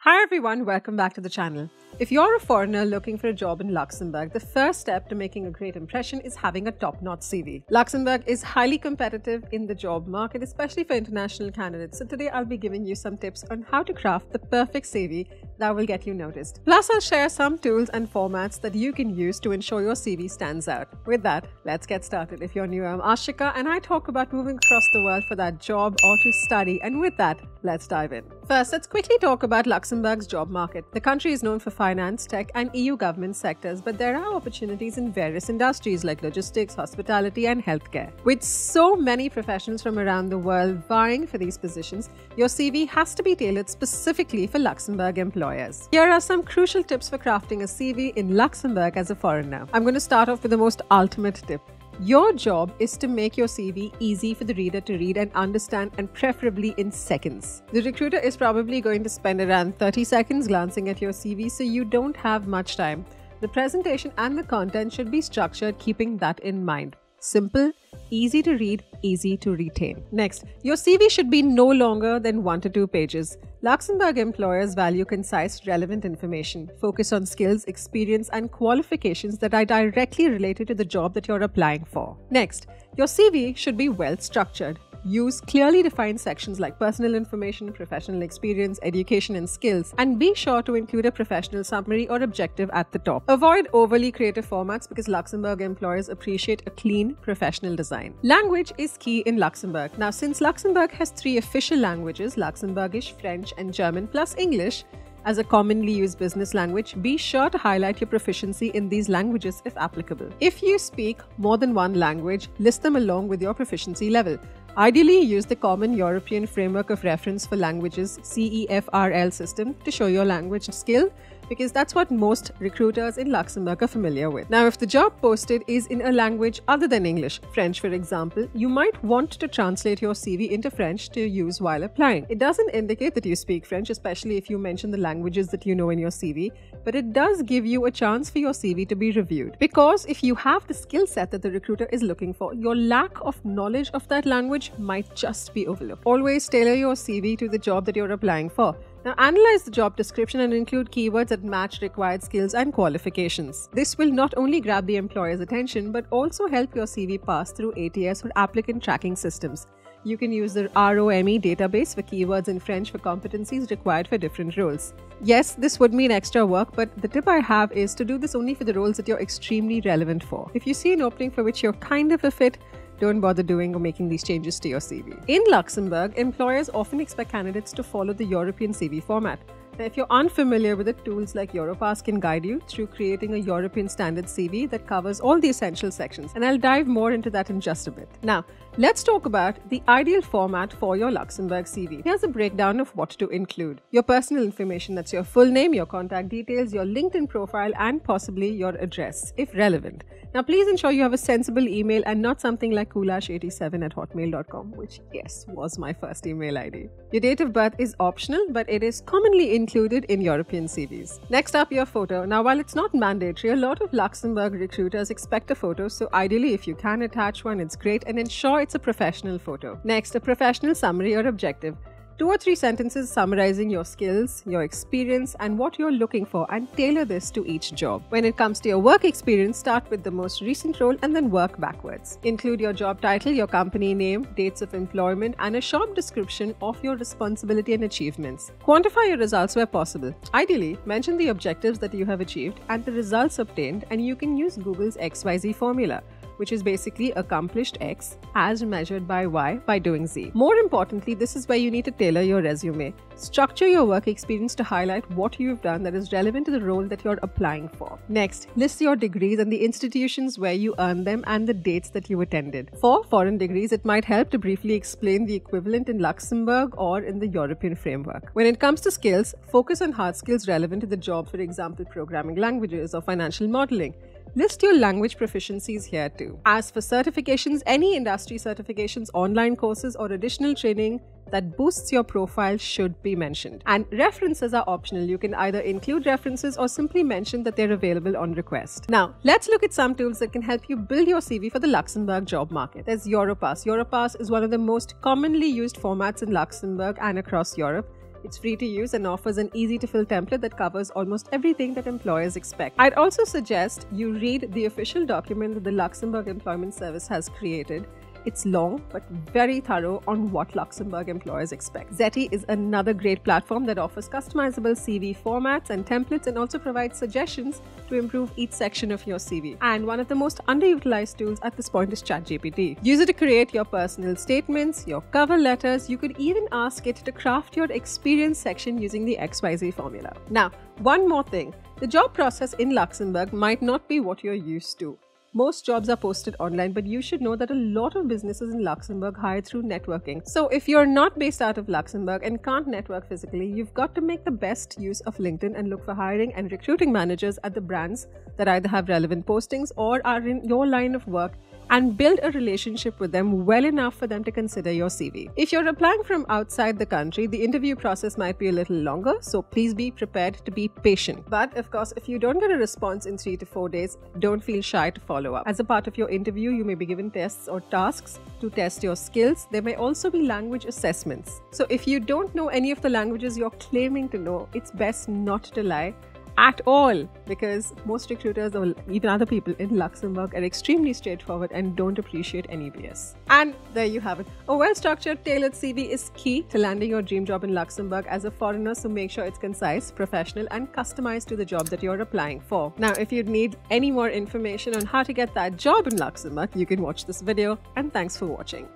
Hi everyone, welcome back to the channel. If you're a foreigner looking for a job in Luxembourg, the first step to making a great impression is having a top-notch CV. Luxembourg is highly competitive in the job market, especially for international candidates. So today I'll be giving you some tips on how to craft the perfect CV that will get you noticed. Plus I'll share some tools and formats that you can use to ensure your CV stands out. With that, let's get started. If you're new, I'm Ashika and I talk about moving across the world for that job or to study. And with that, let's dive in. First, let's quickly talk about Luxembourg's job market. The country is known for finance, tech, and EU government sectors, but there are opportunities in various industries like logistics, hospitality, and healthcare. With so many professionals from around the world vying for these positions, your CV has to be tailored specifically for Luxembourg employers. Here are some crucial tips for crafting a CV in Luxembourg as a foreigner. I'm going to start off with the most ultimate tip. Your job is to make your CV easy for the reader to read and understand, and preferably in seconds. The recruiter is probably going to spend around 30 seconds glancing at your CV, so you don't have much time. The presentation and the content should be structured keeping that in mind. Simple, easy to read, easy to retain. Next, your CV should be no longer than 1 to 2 pages. Luxembourg employers value concise, relevant information. Focus on skills, experience, and qualifications that are directly related to the job that you're applying for. Next, your CV should be well structured. Use clearly defined sections like personal information, professional experience, education, and skills, and be sure to include a professional summary or objective at the top. Avoid overly creative formats because Luxembourg employers appreciate a clean, professional design. Language is key in Luxembourg. Now, since Luxembourg has 3 official languages, Luxembourgish, French, and German, plus English, as a commonly used business language, be sure to highlight your proficiency in these languages if applicable. If you speak more than one language, list them along with your proficiency level. Ideally, use the Common European Framework of Reference for Languages (CEFRL) system to show your language skill, because that's what most recruiters in Luxembourg are familiar with. Now, if the job posted is in a language other than English, French for example, you might want to translate your CV into French to use while applying. It doesn't indicate that you speak French, especially if you mention the languages that you know in your CV, but it does give you a chance for your CV to be reviewed. Because if you have the skill set that the recruiter is looking for, your lack of knowledge of that language might just be overlooked. Always tailor your CV to the job that you're applying for. Now, analyze the job description and include keywords that match required skills and qualifications. This will not only grab the employer's attention, but also help your CV pass through ATS or applicant tracking systems. You can use the ROME database for keywords in French for competencies required for different roles. Yes, this would mean extra work, but the tip I have is to do this only for the roles that you're extremely relevant for. If you see an opening for which you're kind of a fit, don't bother doing or making these changes to your CV. In Luxembourg, employers often expect candidates to follow the European CV format. Now, if you're unfamiliar with it, tools like Europass can guide you through creating a European standard CV that covers all the essential sections, and I'll dive more into that in just a bit. Now, let's talk about the ideal format for your Luxembourg CV. Here's a breakdown of what to include. Your personal information, that's your full name, your contact details, your LinkedIn profile, and possibly your address, if relevant. Now, please ensure you have a sensible email and not something like kulash87@hotmail.com, which, yes, was my first email ID. Your date of birth is optional, but it is commonly included in European CVs. Next up, your photo. Now, while it's not mandatory, a lot of Luxembourg recruiters expect a photo, so ideally, if you can attach one, it's great, and ensure it's a professional photo. Next, a professional summary or objective. 2 or 3 sentences summarizing your skills, your experience, and what you're looking for, and tailor this to each job. When it comes to your work experience, start with the most recent role and then work backwards. Include your job title, your company name, dates of employment, and a short description of your responsibility and achievements. Quantify your results where possible. Ideally, mention the objectives that you have achieved and the results obtained, and you can use Google's XYZ formula, which is basically accomplished X as measured by Y by doing Z. More importantly, this is where you need to tailor your resume. Structure your work experience to highlight what you've done that is relevant to the role that you're applying for. Next, list your degrees and the institutions where you earned them and the dates that you attended. For foreign degrees, it might help to briefly explain the equivalent in Luxembourg or in the European framework. When it comes to skills, focus on hard skills relevant to the job, for example, programming languages or financial modeling. List your language proficiencies here too. As for certifications, any industry certifications, online courses, or additional training that boosts your profile should be mentioned. And references are optional. You can either include references or simply mention that they're available on request. Now, let's look at some tools that can help you build your CV for the Luxembourg job market. There's Europass. Europass is one of the most commonly used formats in Luxembourg and across Europe. It's free to use and offers an easy-to-fill template that covers almost everything that employers expect. I'd also suggest you read the official document that the Luxembourg Employment Service has created. It's long but very thorough on what Luxembourg employers expect. Zeti is another great platform that offers customizable CV formats and templates and also provides suggestions to improve each section of your CV. And one of the most underutilized tools at this point is ChatGPT. Use it to create your personal statements, your cover letters. You could even ask it to craft your experience section using the XYZ formula. Now, one more thing. The job process in Luxembourg might not be what you're used to. Most jobs are posted online, but you should know that a lot of businesses in Luxembourg hire through networking. So if you're not based out of Luxembourg and can't network physically, you've got to make the best use of LinkedIn and look for hiring and recruiting managers at the brands that either have relevant postings or are in your line of work, and build a relationship with them well enough for them to consider your CV. If you're applying from outside the country, the interview process might be a little longer, so please be prepared to be patient. But of course, if you don't get a response in 3 to 4 days, don't feel shy to follow up. As a part of your interview, you may be given tests or tasks to test your skills. There may also be language assessments. So if you don't know any of the languages you're claiming to know, it's best not to lie at all, because most recruiters or even other people in Luxembourg are extremely straightforward and don't appreciate any BS. And there you have it. A well-structured, tailored CV is key to landing your dream job in Luxembourg as a foreigner, so make sure it's concise, professional, and customized to the job that you're applying for. Now, if you need any more information on how to get that job in Luxembourg, you can watch this video, and thanks for watching.